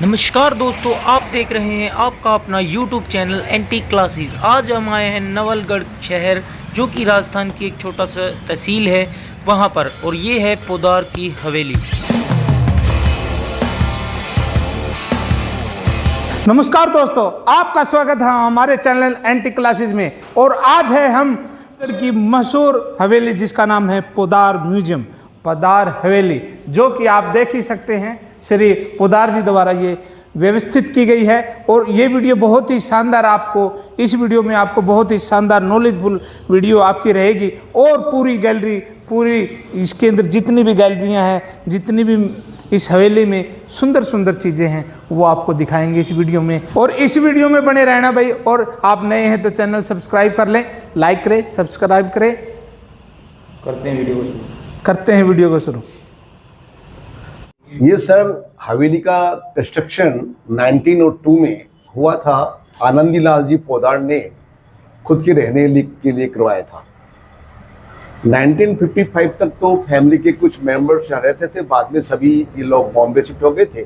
नमस्कार दोस्तों, आप देख रहे हैं आपका अपना YouTube चैनल एंटी क्लासेस। आज हम आए हैं नवलगढ़ शहर, जो कि राजस्थान की एक छोटा सा तहसील है वहां पर, और ये है पोदार की हवेली। नमस्कार दोस्तों, आपका स्वागत है हमारे चैनल एंटी क्लासेस में। और आज है हम की मशहूर हवेली जिसका नाम है पोदार म्यूजियम, पोदार हवेली, जो कि आप देख ही सकते हैं श्री पोदार जी द्वारा ये व्यवस्थित की गई है। और ये वीडियो बहुत ही शानदार, आपको इस वीडियो में आपको बहुत ही शानदार नॉलेजफुल वीडियो आपकी रहेगी। और पूरी गैलरी, पूरी इसके अंदर जितनी भी गैलरियां हैं, जितनी भी इस हवेली में सुंदर सुंदर चीज़ें हैं, वो आपको दिखाएंगे इस वीडियो में। और इस वीडियो में बने रहना भाई। और आप नए हैं तो चैनल सब्सक्राइब कर लें, लाइक करें, सब्सक्राइब करें। करते हैं वीडियो को शुरू। ये सर हवेली का कंस्ट्रक्शन 1902 में हुआ था। आनंदीलाल जी पोदार ने खुद के रहने के लिए करवाया था। 1955 तक तो फैमिली के कुछ मेंबर्स यहाँ रहते थे, बाद में सभी ये लोग बॉम्बे शिफ्ट हो गए थे।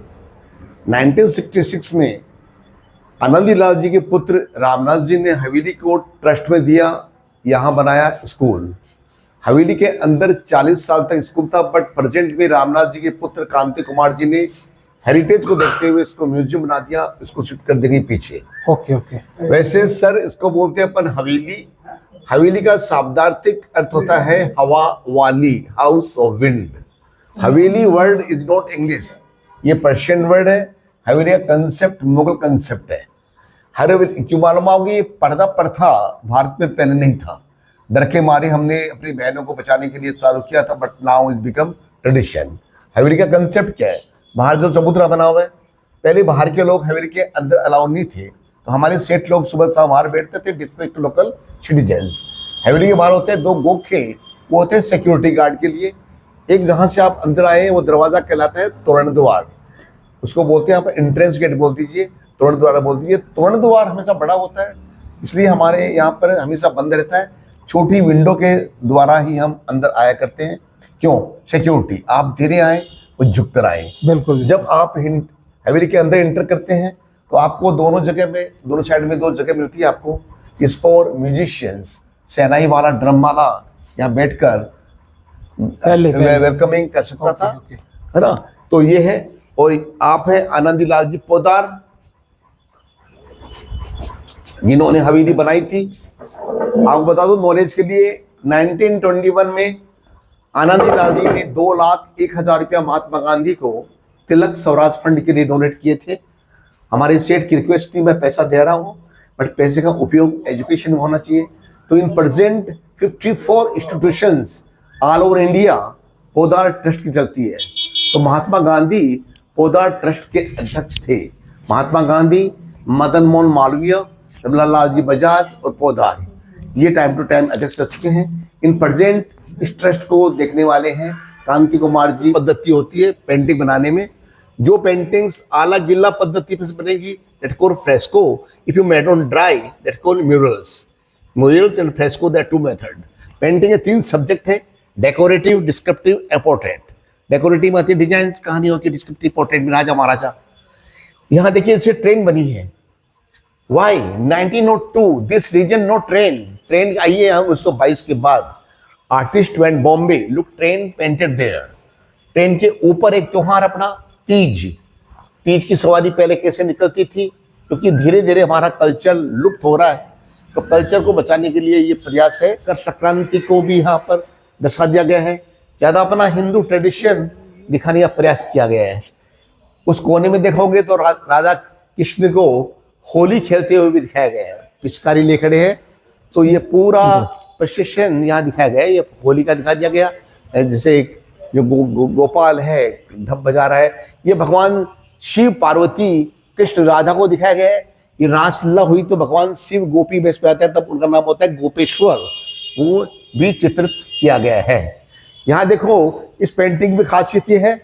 1966 में आनंदीलाल जी के पुत्र रामनाथ जी ने हवेली को ट्रस्ट में दिया, यहाँ बनाया स्कूल। हवेली के अंदर 40 साल तक स्कूल था, बट प्रेजेंट में रामनाथ जी के पुत्र कांति कुमार जी ने हेरिटेज को देखते हुए इसको म्यूजियम बना दिया, इसको शिफ्ट कर देंगे पीछे। ओके। वैसे सर इसको बोलते हैं अपन हवेली। हवेली का शाब्दार्थिक अर्थ होता है हवा वाली, house of wind. Haveli word is not English, ये पर्शियन वर्ड है। हवेली का कंसेप्ट मुगल कंसेप्ट है। हवेली क्यों मालूम होगी, ये पर्दा प्रथा भारत में पहले नहीं था। डर के मारे हमने अपनी बहनों को बचाने के लिए चालू किया था, but now it become tradition. हवेली का कंसेप्ट क्या है, बाहर जो चबूतरा बना हुआ है, पहले बाहर के लोग हवेली के अंदर अलाउ नहीं थे, तो हमारे सेठ लोग सुबह शाम बाहर बैठते थे, डिस्ट्रिक्ट लोकल सिटीजन्स। हवेली के बाहर होते हैं 2 गोखे, वो होते हैं सिक्योरिटी गार्ड के लिए। एक जहाँ से आप अंदर आए वो दरवाज़ा कहलाता है तोरण द्वार, उसको बोलते हैं आप एंट्रेंस गेट बोल दीजिए, तोरण द्वार बोल दीजिए। तोरण द्वार हमेशा बड़ा होता है, इसलिए हमारे यहाँ पर हमेशा बंद रहता है। छोटी विंडो के द्वारा ही हम अंदर आया करते हैं। क्यों? सिक्योरिटी। आप धीरे आए, वो झुक कर आए। बिल्कुल। जब आप हवेली के अंदर एंटर करते हैं तो आपको दोनों जगह में, दोनों साइड में 2 जगह मिलती है आपको। इस पर म्यूजिशियंस, शहनाई वाला, ड्रम वाला यहाँ बैठकर वेलकमिंग कर सकता था, है ना। तो ये है। और आप हैं आनंदीलाल जी पोदार, जिन्होंने हवेली बनाई थी। आपको बता दूं नॉलेज के लिए, 1921 में आनंदीलाल जी ने 2,01,000 रुपया महात्मा गांधी को तिलक स्वराज फंड के लिए डोनेट किए थे। हमारे सेठ की रिक्वेस्ट थी, मैं पैसा दे रहा हूँ, बट पैसे का उपयोग एजुकेशन में होना चाहिए। तो in present 54 institutions all over India Podar trust की चलती है। तो महात्मा गांधी पोदार ट्रस्ट के अध्यक्ष थे। महात्मा गांधी, मदन मोहन मालवीय, जवाहरलाल जी बजाज और पोदार, ये टाइम टू टाइम अध्यक्ष रह चुके हैं। इन प्रेजेंट इस ट्रस्ट को देखने वाले हैं कांति कुमार जी। पद्धति होती है पेंटिंग बनाने में, जो पेंटिंग्स आला गिल्ला पद्धति पर बनेगी that called fresco. If you made on dry that called murals and fresco, that 2 method. Painting के 3 सब्जेक्ट है, डेकोरेटिव, डिस्क्रिप्टिव, पोर्ट्रेट। डेकोरेटिव आती है डिजाइन, कहानी होती है। डिस्क्रिप्टिव पोर्ट्रेट में राजा महाराजा। यहाँ देखिए इससे ट्रेन बनी है। Why 1902 this region no train? Train आई है हम 1922 के बाद। Artist went Bombay, look train painted there. Train के ऊपर एक त्योहार अपना तीज की सवारी पहले कैसे निकलती थी, क्योंकि धीरे धीरे हमारा कल्चर लुप्त हो रहा है, तो कल्चर को बचाने के लिए ये प्रयास है। कर संक्रांति को भी यहाँ पर दर्शा दिया गया है। ज़्यादा अपना हिंदू ट्रेडिशन दिखाने का प्रयास किया गया है। उस कोने में देखोगे तो राधा कृष्ण को होली खेलते हुए भी दिखाया गया है, पिचकारी ले खड़े हैं। तो ये पूरा प्रोसेशन यहाँ दिखाया गया है, ये होली का दिखा दिया गया। जैसे एक जो गोपाल है ढप बजा रहा है, ये भगवान शिव, पार्वती, कृष्ण, राधा को दिखाया गया है। ये रासलीला हुई तो भगवान शिव गोपी वेश पे आते हैं, तब उनका नाम होता है गोपेश्वर, वो भी चित्रित किया गया है। यहाँ देखो इस पेंटिंग में खासियत ये है,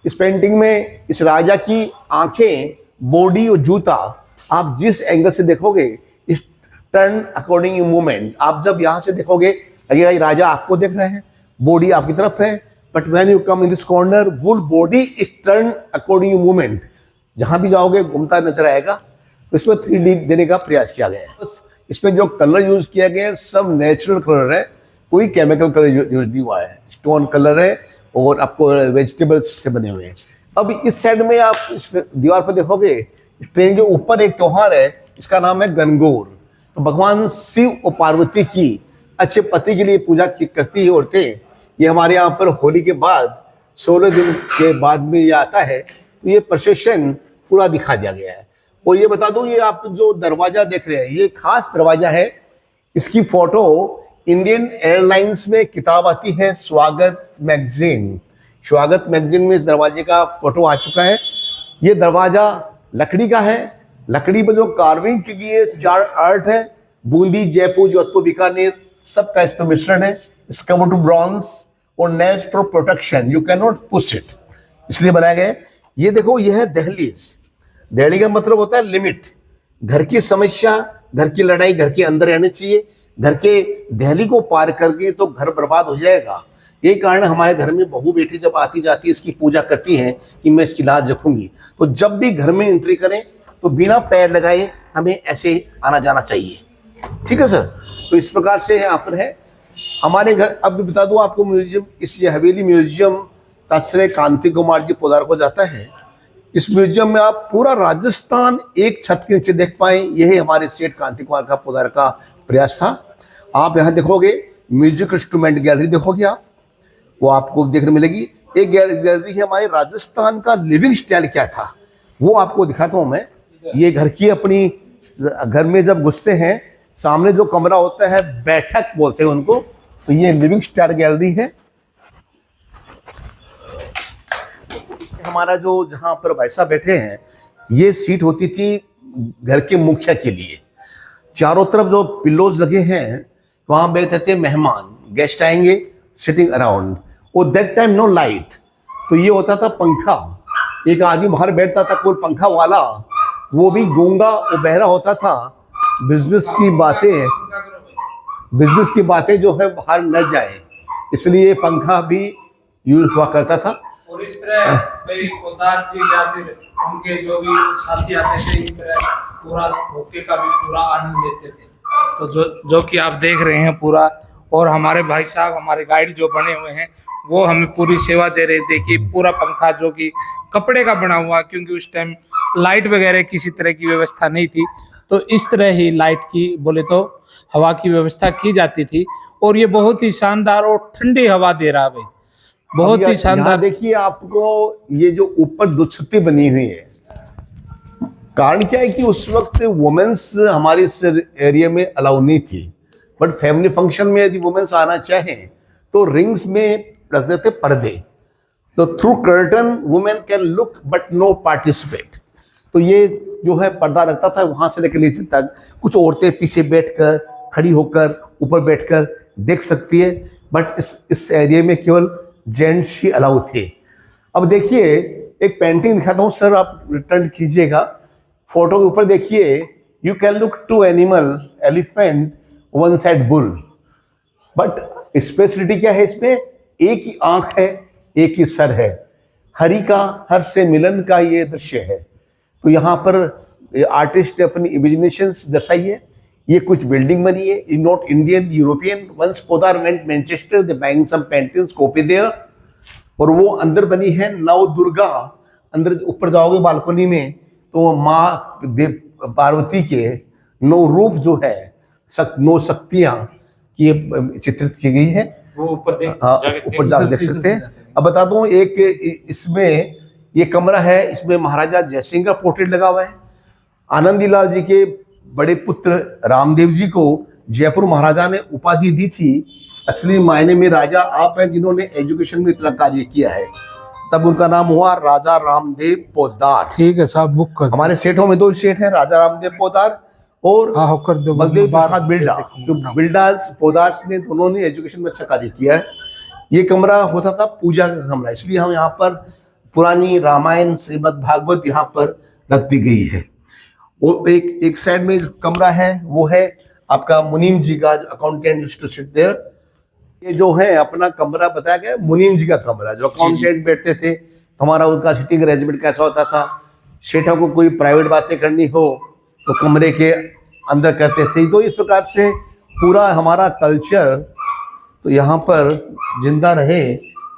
इस पेंटिंग में इस राजा की आंखें, बॉडी और जूता, आप जिस एंगल से देखोगे इस टर्न अकॉर्डिंग यू मूवमेंट, आप जब यहाँ से देखोगे लगेगा ये राजा आपको देख रहे हैं, बॉडी आपकी तरफ है, but when you come in this corner, whole body is turn according you movement. जहां भी जाओगे घूमता नजर आएगा। तो इसमें 3D देने का प्रयास किया गया है। इसमें जो कलर यूज किया गया है सब नेचुरल कलर है, कोई केमिकल कलर यूज नहीं हुआ है। स्टोन कलर है और आपको वेजिटेबल्स से बने हुए हैं। अब इस साइड में आप इस दीवार पर देखोगे, ट्रेन के ऊपर एक त्योहार है, इसका नाम है गणगौर। तो भगवान शिव और पार्वती की अच्छे पति के लिए पूजा करती है औरतें। ये हमारे यहाँ पर होली के बाद 16 दिन के बाद में ये आता है। तो ये प्रोसेशन पूरा दिखा दिया गया है। और ये बता दूं, ये आप जो दरवाजा देख रहे हैं ये खास दरवाजा है। इसकी फोटो इंडियन एयरलाइंस में किताब आती है स्वागत मैगजीन। स्वागत मैगजीन में इस दरवाजे का फोटो आ चुका है। ये दरवाजा लकड़ी का है। लकड़ी पर जो कार्विंग की गई है 4 आर्ट है, बूंदी, जयपुर, जोधपुर, बीकानेर, सबका इस पर मिश्रण है। इट्स कवर्ड टू ब्रॉन्ज और nest for protection, you can not push it, इसलिए बनाया गया है। ये देखो, ये है दहलीज। दहली का मतलब होता है लिमिट। घर की समस्या, घर की लड़ाई घर के अंदर रहनी चाहिए। घर के दहली को पार करके तो घर बर्बाद हो जाएगा। यही कारण हमारे घर में बहू बेटी जब आती जाती है इसकी पूजा करती हैं कि मैं इसकी लाज रखूंगी। तो जब भी घर में एंट्री करें तो बिना पैर लगाए हमें ऐसे आना जाना चाहिए। ठीक है सर। तो इस प्रकार से यहाँ पर है हमारे घर। अब भी बता दूं आपको, म्यूजियम, इस हवेली म्यूजियम का श्रेय कांति कुमार जी पोदार को जाता है। इस म्यूजियम में आप पूरा राजस्थान एक छत के नीचे देख पाए, यही हमारे सेठ कांति कुमार का पोदार का प्रयास था। आप यहाँ देखोगे म्यूजिक इंस्ट्रूमेंट गैलरी देखोगे आप, वो आपको देखने मिलेगी। एक गैलरी है हमारे राजस्थान का लिविंग स्टाइल क्या था, वो आपको दिखाता हूँ मैं। ये घर की अपनी, घर में जब घुसते हैं सामने जो कमरा होता है बैठक बोलते हैं उनको, तो ये लिविंग स्टाइल गैलरी है। हमारा जो जहां पर भाई साहब बैठे हैं, ये सीट होती थी घर के मुखिया के लिए। चारों तरफ जो पिल्लोज लगे हैं वहां बैठते थे मेहमान, गेस्ट आएंगे, सिटिंग अराउंड। और दैट टाइम नो लाइट, तो ये होता था पंखा। एक आदमी बाहर बैठता था, कोई पंखा वाला, वो भी गूंगा और बहरा होता था। बिजनेस की बातें जो है बाहर न जाए, इसलिए पंखा भी यूज हुआ करता था। और इस तरह भाई पोदार जी या फिर उनके जो भी साथी आते थे, इस तरह पूरा धोखे का भी पूरा आनंद लेते थे। तो जो कि आप देख रहे हैं पूरा, और हमारे भाई साहब, हमारे गाइड जो बने हुए हैं, वो हमें पूरी सेवा दे रहे। देखिए पूरा पंखा जो कि कपड़े का बना हुआ, क्योंकि उस टाइम लाइट वगैरह किसी तरह की व्यवस्था नहीं थी, तो इस तरह ही लाइट की, बोले तो हवा की व्यवस्था की जाती थी। और ये बहुत ही शानदार और ठंडी हवा दे रहा है भाई, बहुत ही शानदार। देखिए आपको ये जो ऊपर दुछत्ती बनी हुई है, कारण क्या है कि उस वक्त वुमेन्स हमारे इस एरिया में अलाउ नहीं थी। बट फैमिली फंक्शन में यदि वुमेन्स आना चाहें तो रिंग्स में रख देते पर्दे, तो through curtain women can look but no participate. तो ये जो है पर्दा रखता था, वहां से लेकर नीचे तक कुछ औरतें पीछे बैठकर, खड़ी होकर, ऊपर बैठकर देख सकती है। बट इस एरिया में केवल जेंट्स ही अलाउ थे। अब देखिए एक पेंटिंग दिखाता हूँ सर, आप रिटर्न कीजिएगा। फोटो के ऊपर देखिए, you can look to animal, elephant, one side bull. But speciality क्या है इसमें? एक ही आंख है, एक ही सर है। हरि का, हर से मिलन का ये दृश्य है। तो यहाँ पर आर्टिस्ट ने अपनी इमेजिनेशंस दर्शाई है। ये कुछ बिल्डिंग बनी है, in not Indian, European. Once Podar went Manchester, they buying some paintings, copy there. और वो अंदर बनी है नव दुर्गा। अंदर ऊपर जाओगे बालकनी में तो माँ पार्वती के 9 रूप जो है, 9 शक्तियां की चित्रित की गई है। वो ऊपर ऊपर जाकर देख सकते हैं। अब बता दूं, एक इसमें ये कमरा है, इसमें महाराजा जयसिंह का पोर्ट्रेट लगा हुआ है। आनंदीलाल जी के बड़े पुत्र रामदेव जी को जयपुर महाराजा ने उपाधि दी थी। असली मायने में राजा आप हैं जिन्होंने एजुकेशन में इतना कार्य किया है, तब उनका नाम हुआ राजा रामदेव पोदार। ठीक है साहब, बुक कर। हमारे सेठों में 2 सेठ हैं, राजा रामदेव पोदार और बलदेव प्रसाद बिल्डा। जो बिल्डास पोदार्स ने, दोनों ने एजुकेशन में अच्छा कार्य किया है। ये कमरा होता था पूजा का कमरा, इसलिए हम यहाँ पर पुरानी रामायण, श्रीमद् भागवत यहाँ पर रख दी गई है। और एक साइड में कमरा है, वो है आपका मुनीम जी का, accountant used to sit there. ये जो है अपना कमरा बताया गया, मुनीम जी का कमरा, जो अकाउंटेंट बैठते थे। हमारा उनका सिटिंग अरेंजमेंट कैसा होता था, सेठों को कोई प्राइवेट बातें करनी हो तो कमरे के अंदर करते थे। तो इस प्रकार से पूरा हमारा कल्चर तो यहाँ पर जिंदा रहे,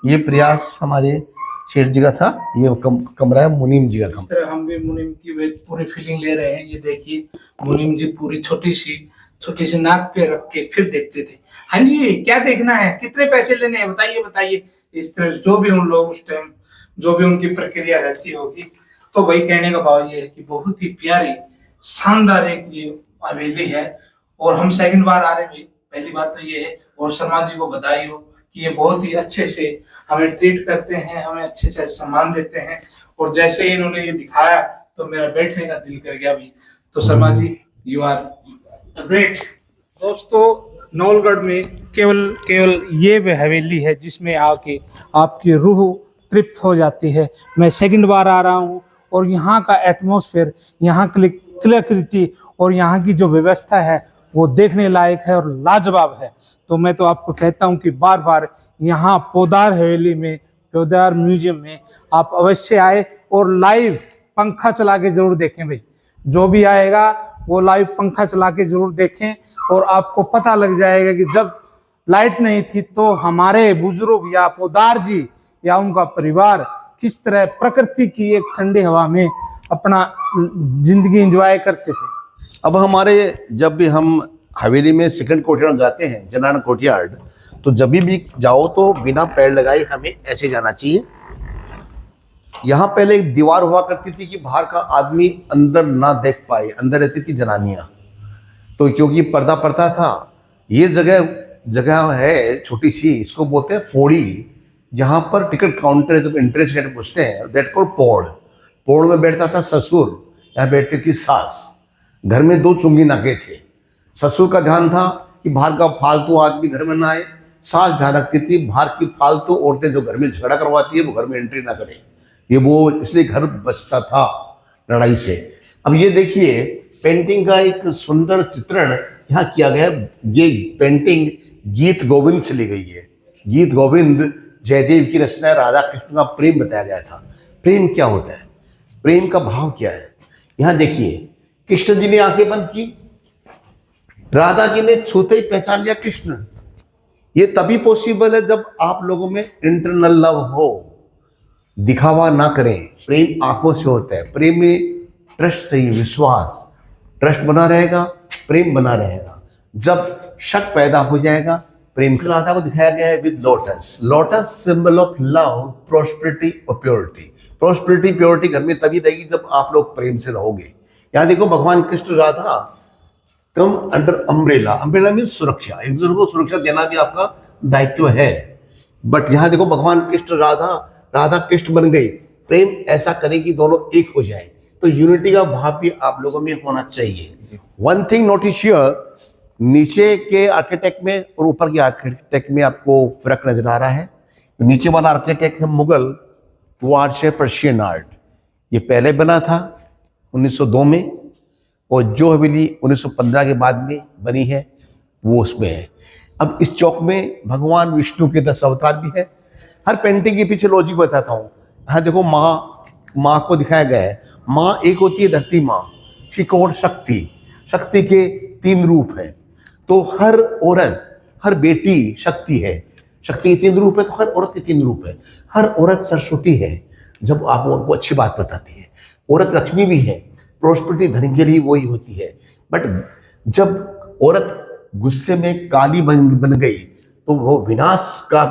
ये प्रयास हमारे शेठ जी का था। ये कमरा है मुनीम जी का इस तरह हम भी मुनीम की वे पूरी फीलिंग ले रहे हैं। ये देखिए मुनीम जी पूरी छोटी सी नाक पे रख के फिर देखते थे। हाँ जी, क्या देखना है, कितने पैसे लेने हैं, बताइए बताइए। इस तरह जो भी उन लोग उस टाइम जो भी उनकी प्रक्रिया रहती होगी। तो वही कहने का भाव ये है कि बहुत ही प्यारी शानदार एक ये हवेली है और हम सेकंड बार आ रहे हैं। पहली बात तो ये है, और शर्मा जी को बधाई हो कि ये बहुत ही अच्छे से हमें ट्रीट करते हैं, हमें अच्छे से सम्मान देते हैं। और जैसे ही इन्होंने ये दिखाया तो मेरा बैठने का दिल कर गया भी। तो Sharma ji, you are great. दोस्तों, नवलगढ़ में केवल ये वह हवेली है जिसमें आके आपकी रूह तृप्त हो जाती है। मैं सेकंड बार आ रहा हूँ और यहाँ का एटमॉस्फेयर, यहाँ की कलाकृति और यहाँ की जो व्यवस्था है वो देखने लायक है और लाजवाब है। तो मैं तो आपको कहता हूँ कि बार बार यहाँ पोदार हवेली में, पोदार म्यूजियम में आप अवश्य आए और लाइव पंखा चला के जरूर देखें भाई। जो भी आएगा वो लाइव पंखा चला के जरूर देखें और आपको पता लग जाएगा कि जब लाइट नहीं थी तो हमारे बुजुर्ग या पोदार जी या उनका परिवार किस तरह प्रकृति की एक ठंडी हवा में अपना जिंदगी एंजॉय करते थे। अब हमारे जब भी हम हवेली में सेकंड कोर्टयार्ड जाते हैं, जनाना कोर्टयार्ड, तो जब भी जाओ तो बिना पैर लगाए हमें ऐसे जाना चाहिए। यहाँ पहले एक दीवार हुआ करती थी कि बाहर का आदमी अंदर ना देख पाए, अंदर रहती थी जनानियाँ। तो क्योंकि पर्दा पड़ता था, ये जगह है छोटी सी, इसको बोलते हैं फोड़ी, जहाँ पर टिकट काउंटर जब इंटरेस्ट रेट पूछते हैं, दैट कॉल्ड पोड़ में बैठता था ससुर, यहाँ बैठती थी सास। घर में 2 चुंगी नाके थे। ससुर का ध्यान था कि बाहर का फालतू आदमी घर में ना आए, सास ध्यान रखती थी बाहर की फालतू औरतें जो घर में झगड़ा करवाती है वो घर में एंट्री ना करें। ये वो इसलिए घर बचता था लड़ाई से। अब ये देखिए पेंटिंग का एक सुंदर चित्रण यहाँ किया गया है। ये पेंटिंग गीत गोविंद से ली गई है। गीत गोविंद जयदेव की रचना है। राधा कृष्ण का प्रेम बताया गया था। प्रेम क्या होता है, प्रेम का भाव क्या है। यहाँ देखिए, कृष्ण जी ने आंखें बंद की, राधा जी ने छूते ही पहचान लिया कृष्ण। ये तभी पॉसिबल है जब आप लोगों में इंटरनल लव हो, दिखावा ना करें। प्रेम आंखों से होता है। प्रेम में ट्रस्ट चाहिए, विश्वास। ट्रस्ट बना रहेगा, प्रेम बना रहेगा। जब शक पैदा हो जाएगा, प्रेम की राधा को दिखाया गया है with lotus. Lotus symbol of love, prosperity और प्योरिटी। प्रोस्पेरिटी प्योरिटी घर में तभी रहेगी जब आप लोग प्रेम से रहोगे। यहाँ देखो भगवान Krishna Radha come under umbrella. Umbrella mean सुरक्षा, एक दूसरे को सुरक्षा देना भी आपका दायित्व है। बट यहाँ देखो भगवान कृष्ण राधा कृष्ण बन गई। प्रेम ऐसा करें कि दोनों एक हो जाए। तो यूनिटी का भाव भी आप लोगों में होना चाहिए। वन थिंग नोटिस हियर, नीचे के आर्किटेक्ट में और ऊपर के आर्किटेक्ट में आपको फर्क नजर आ रहा है। नीचे वाला आर्किटेक्ट है मुगल, वो आर्ट है पर्शियन आर्ट। ये पहले बना था 1902 में, और जो हवेली 1915 के बाद में बनी है वो उसमें है। अब इस चौक में भगवान विष्णु के 10 अवतार भी है। हर पेंटिंग के पीछे लॉजिक बताता हूँ। हाँ देखो, माँ को दिखाया गया है। माँ एक होती है धरती माँ, शिकोड़ शक्ति। शक्ति के 3 रूप हैं। तो हर औरत, हर बेटी शक्ति है। शक्ति के 3 रूप है तो हर औरत के 3 रूप है। हर औरत सरस्वती है जब आप उनको अच्छी बात बताती है। औरत लक्ष्मी भी है, प्रोस्पेरिटी धन के लिए वही होती है। बट जब औरत गुस्से में काली बन गई तो वो विनाश का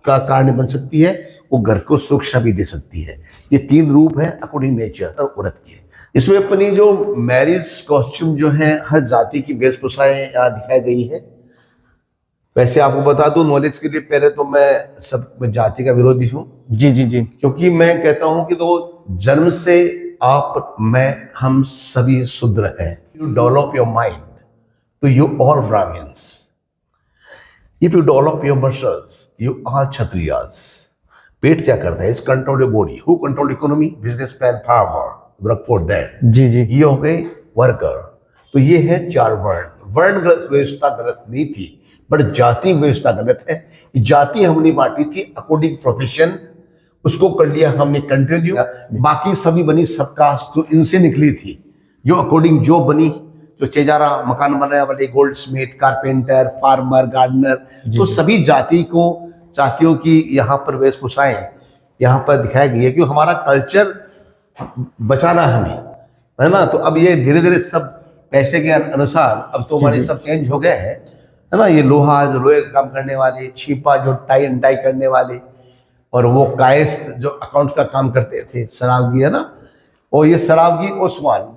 कारण बन सकती है। वो घर को सुरक्षा भी दे सकती है। ये 3 रूप है अकॉर्डिंग नेचर औरत के। इसमें अपनी जो मैरिज कॉस्ट्यूम जो है, हर जाति की वेशभूषाएं यहाँ दिखाई गई है। वैसे आपको बता दूं नॉलेज के लिए, पहले तो मैं सब जाति का विरोधी हूँ। जी जी जी। क्योंकि मैं कहता हूं कि तो जन्म से आप, मैं, हम सभी शूद्र हैं। यू डेवलप योर माइंड तो you all Brahmans. If you develop your muscles you are Kshatriyas. पेट क्या करता है? It's control your body. Who control economy? Businessman, farmer, work for that. जी जी। ये हो गए वर्कर। तो ये है 4 वर्ण। वर्ण व्यवस्था गलत नहीं थी, बट जाति व्यवस्था गलत है। जाति हमने बांटी थी अकॉर्डिंग प्रोफेशन उसको कर लिया हमने कंटिन्यू। बाकी सभी बनी सबकास्ट तो इनसे निकली थी, जो अकॉर्डिंग जो बनी, जो चेजारा मकान बनाने वाले, goldsmith, carpenter, farmer, gardener, तो सभी जातियों की यहाँ पर वेशभूषाएं यहाँ पर दिखाई गई है, क्योंकि हमारा कल्चर बचाना हमें, है ना। तो अब ये धीरे धीरे सब पैसे के अनुसार अब तो हमारे सब चेंज हो गए हैं, है ना। ये लोहा, जो लोहे का काम करने वाले, छिपा जो टाई एंड डाई करने वाले, और वो कायस्थ जो अकाउंट का काम करते थे, सरावगी, है ना। और ये सरावगी ओसवाल।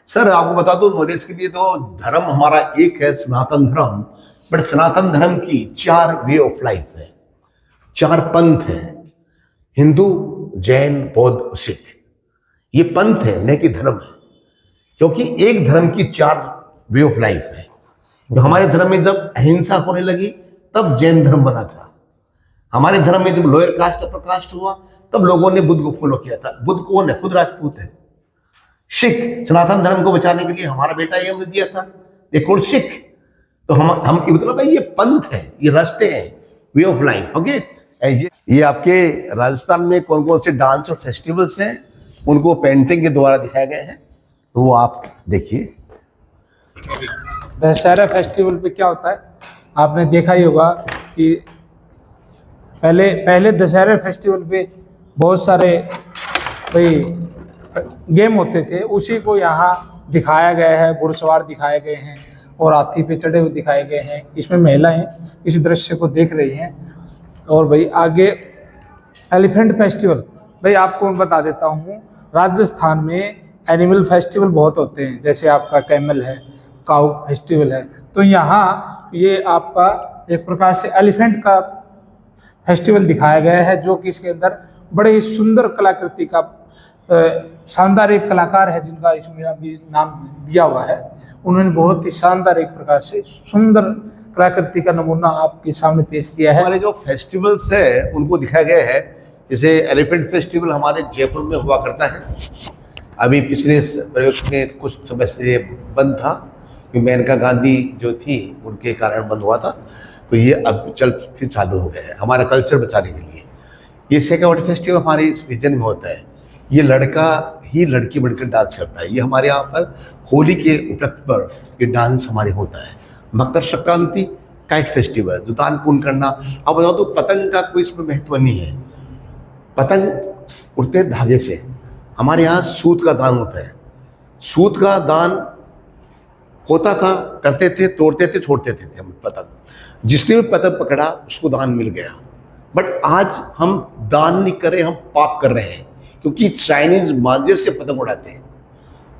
सर आपको बता दो नॉलेज के लिए, तो धर्म हमारा एक है, सनातन धर्म, बट सनातन धर्म की 4 वे ऑफ लाइफ है, 4 पंथ है, हिंदू, जैन, बौद्ध, सिख। ये पंथ है, न कि धर्म है, क्योंकि एक धर्म की 4 वे ऑफ लाइफ है। तो हमारे धर्म में जब अहिंसा होने लगी तब जैन धर्म बना था। हमारे धर्म में जब लोअर कास्ट अपर कास्ट हुआ तब लोगों ने बुद्ध को फॉलो किया था। बुद्ध कौन है? खुद राजपूत है। सिख सनातन धर्म को बचाने के लिए हमारा बेटा ये हमने दिया था, देखो सिख। तो हम मतलब भाई ये पंथ है, ये रास्ते हैं, वे ऑफ लाइफ। ओके, ये आपके राजस्थान में कौन कौन से डांस और फेस्टिवल्स हैं उनको पेंटिंग के द्वारा दिखाए गए हैं, तो वो आप देखिए। दशहरा फेस्टिवल पे क्या होता है, आपने देखा ही होगा कि पहले दशहरा फेस्टिवल पे बहुत सारे भाई गेम होते थे, उसी को यहाँ दिखाया गया है। घुड़सवार दिखाए गए हैं और हाथी पे चढ़े हुए दिखाए गए हैं। इसमें महिलाएं इस दृश्य को देख रही हैं। और भाई आगे एलिफेंट फेस्टिवल, भाई आपको मैं बता देता हूँ, राजस्थान में एनिमल फेस्टिवल बहुत होते हैं, जैसे आपका कैमल है, काऊ फेस्टिवल है। तो यहाँ ये आपका एक प्रकार से एलिफेंट का फेस्टिवल दिखाया गया है, जो कि इसके अंदर बड़े ही सुंदर कलाकृति का शानदार एक कलाकार है जिनका इसमें अभी नाम दिया हुआ है। उन्होंने बहुत ही शानदार एक प्रकार से सुंदर कलाकृति का नमूना आपके सामने पेश किया है। हमारे जो फेस्टिवल्स है उनको दिखाया गया है। जैसे एलिफेंट फेस्टिवल हमारे जयपुर में हुआ करता है, अभी पिछले प्रयोग में कुछ समय से बंद था, क्योंकि मेनका गांधी जो थी उनके कारण बंद हुआ था। तो ये अब फिर चालू हो गया है हमारा कल्चर बचाने के लिए। ये शेखावटी फेस्टिवल हमारे इस रीजन में होता है। ये लड़का ही लड़की बनकर डांस करता है। ये हमारे यहाँ पर होली के उपलक्ष्य पर ये डांस हमारे होता है। मकर संक्रांति काइट फेस्टिवल, जो दान पुण्य करना। अब बताओ तो पतंग का कोई इसमें महत्व नहीं है। पतंग उड़ते धागे से, हमारे यहाँ सूत का दान होता है। सूत का दान होता था, करते थे, तोड़ते थे, छोड़ते थे हम पतंग। जिसने भी पतंग पकड़ा उसको दान मिल गया। बट आज हम दान नहीं कर रहे, हम पाप कर रहे हैं, क्योंकि चाइनीज मांझे से पतंग उड़ाते हैं।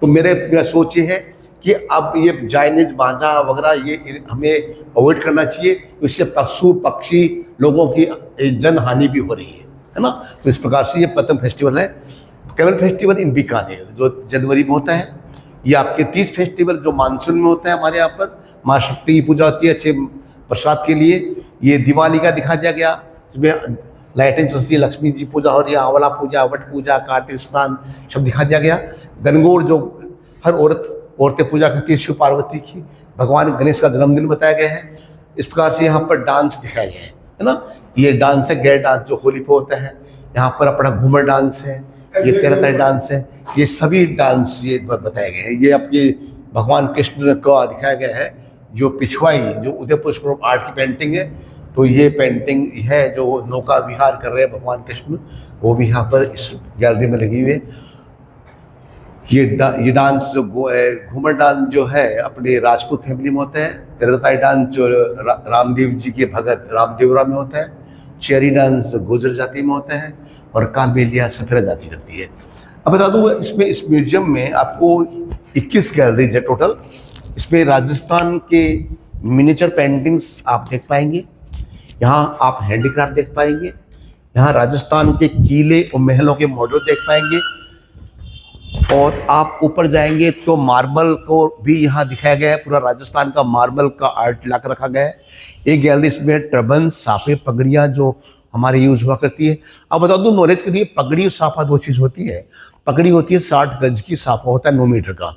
तो मेरा सोच ये है कि अब ये चाइनीज मांझा वगैरह ये हमें अवॉइड करना चाहिए। इससे पशु पक्षी लोगों की जन हानि भी हो रही है ना। तो इस प्रकार से ये पतंग फेस्टिवल है। कैमल फेस्टिवल इन बीकानेर जो जनवरी में होता है। ये आपके तीज फेस्टिवल जो मानसून में होता है हमारे यहाँ पर। माँ शक्ति की पूजा होती है अच्छे प्रसाद के लिए। ये दिवाली का दिखा दिया गया, इसमें लाइटें चलती है, लक्ष्मी जी पूजा हो रही है, आंवला पूजा, वट पूजा, कार्तिक स्नान सब दिखा दिया गया। गणगौर जो हर औरतें पूजा करती है शिव पार्वती की। भगवान गणेश का जन्मदिन बताया गया है। इस प्रकार से यहाँ पर डांस दिखाए गए हैं, है ना। ये डांस है गैर डांस जो होली पे होता है। यहाँ पर अपना घूमर डांस है, ये तेरहतारी डांस है। ये सभी डांस ये बताए गए हैं। ये आपके भगवान कृष्ण का दिखाया गया है। जो पिछवाई जो उदयपुर आर्ट की पेंटिंग है, तो ये पेंटिंग है जो नौका विहार कर रहे हैं भगवान कृष्ण, वो भी यहाँ पर इस गैलरी में लगी हुई है। ये डांस जो घूमर डांस जो है अपने राजपूत फैमिली में होता है। तेरहतारी डांस जो रामदेव जी के भगत रामदेवरा में होता है। चेरी डांस जो गुर्जर जाति में होता है। और कालबेलिया सफेरा जाति करती है। अब बता दूँ इसमें इस म्यूजियम में आपको 21 गैलरीज है टोटल। इसमें राजस्थान के मिनिएचर पेंटिंग्स आप देख पाएंगे। यहाँ आप हैंडीक्राफ्ट देख पाएंगे। यहाँ राजस्थान के किले और महलों के मॉडल देख पाएंगे। और आप ऊपर जाएंगे तो मार्बल को भी यहाँ दिखाया गया है। पूरा राजस्थान का मार्बल का आर्ट ला कर रखा गया है। एक गैलरी में टर्बन, साफे, पगड़ियाँ जो हमारे यूज हुआ करती है। अब बता दूँ नॉलेज के लिए, पगड़ी और साफा दो चीज़ होती है। पगड़ी होती है 60 गज की, साफा होता है 9 मीटर का।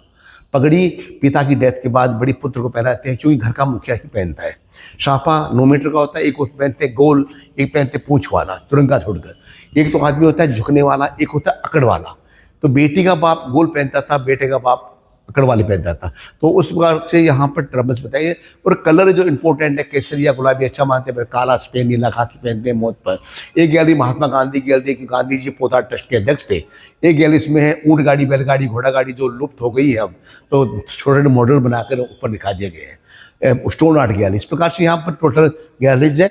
पगड़ी पिता की डेथ के बाद बड़ी पुत्र को पहनाते हैं, क्योंकि घर का मुखिया ही पहनता है। साफा 9 मीटर का होता है। एक पहनते गोल, एक पहनते पूंछ वाला, तुरंगा छोड़कर। एक तो आदमी होता है झुकने वाला, एक होता है अकड़ वाला। तो बेटी का बाप गोल पहनता था, बेटे का बाप अकड़ वाले पहनता था। तो उस प्रकार से यहाँ पर टर्म्स बताइए। और कलर जो इंपॉर्टेंट है, केसरिया गुलाबी अच्छा मानते हैं, काला सफेद नीला खाकी पहनते हैं मौत पर। एक गैलरी महात्मा गांधी की गैलरी, क्योंकि गांधी जी पोदार ट्रस्ट के अध्यक्ष थे। एक गैलरी इसमें है ऊँट गाड़ी, बैलगाड़ी, घोड़ा गाड़ी जो लुप्त हो गई है अब, तो छोटे छोटे मॉडल बनाकर ऊपर दिखा दिए गए हैं। स्टोन आर्ट गैलरी, इस प्रकार से यहाँ पर टोटल गैलरीज है।